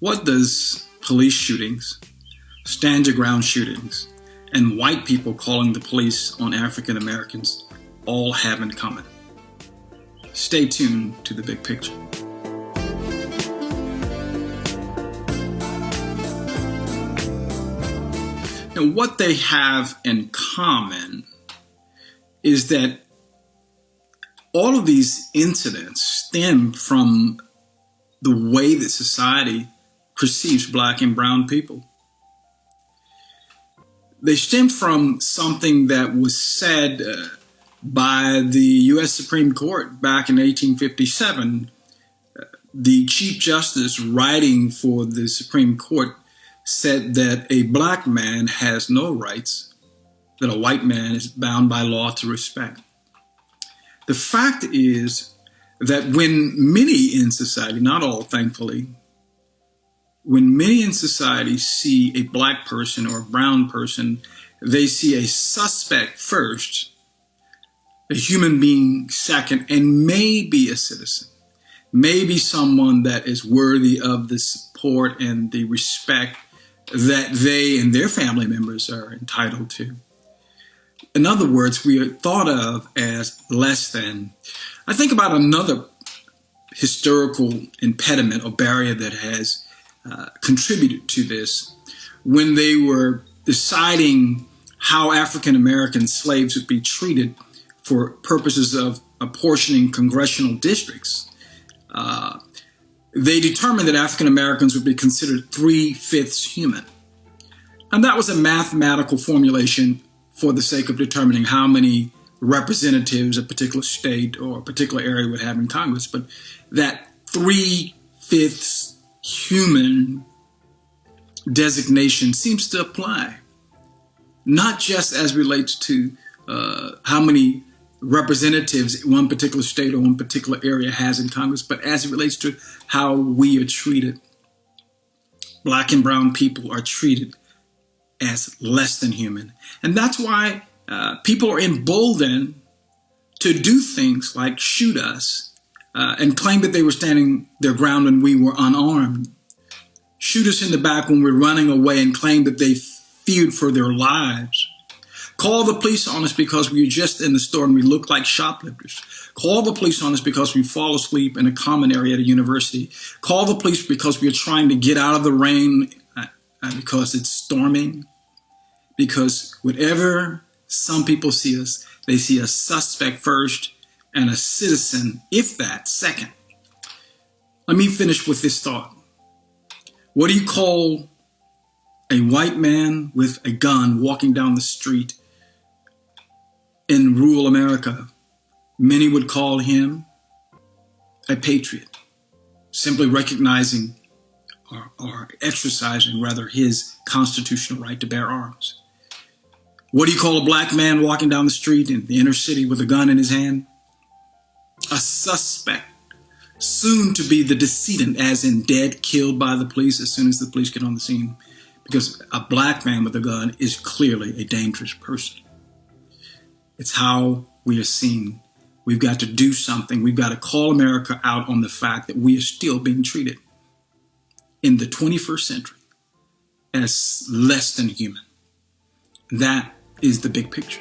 What does police shootings, stand your ground shootings, and white people calling the police on African Americans all have in common? Stay tuned to the big picture. And what they have in common is that all of these incidents stem from the way that society perceives black and brown people. They stem from something that was said by the U.S. Supreme Court back in 1857. The Chief Justice writing for the Supreme Court said that a black man has no rights that a white man is bound by law to respect. The fact is that when many in society, not all thankfully, when many in society see a black person or a brown person, they see a suspect first, a human being second, and maybe a citizen, maybe someone that is worthy of the support and the respect that they and their family members are entitled to. In other words, we are thought of as less than. I think about another historical impediment or barrier that has contributed to this. When they were deciding how African American slaves would be treated for purposes of apportioning congressional districts, they determined that African Americans would be considered 3/5 human. And that was a mathematical formulation for the sake of determining how many representatives a particular state or a particular area would have in Congress. But that 3/5 human designation seems to apply, not just as relates to how many representatives one particular state or one particular area has in Congress, but as it relates to how we are treated. Black and brown people are treated as less than human. And that's why people are emboldened to do things like shoot us and claim that they were standing their ground when we were unarmed. Shoot us in the back when we're running away and claim that they feared for their lives. Call the police on us because we were just in the store and we look like shoplifters. Call the police on us because we fall asleep in a common area at a university. Call the police because we are trying to get out of the rain because it's storming. Because whatever some people see us, they see a suspect first and a citizen, if that, second. Let me finish with this thought. What do you call a white man with a gun walking down the street in rural America? Many would call him a patriot, simply recognizing or exercising, rather, his constitutional right to bear arms. What do you call a black man walking down the street in the inner city with a gun in his hand? A suspect, soon to be the decedent, as in dead, killed by the police as soon as the police get on the scene. Because a black man with a gun is clearly a dangerous person. It's how we are seen. We've got to do something. We've got to call America out on the fact that we are still being treated in the 21st century as less than human. That is the big picture.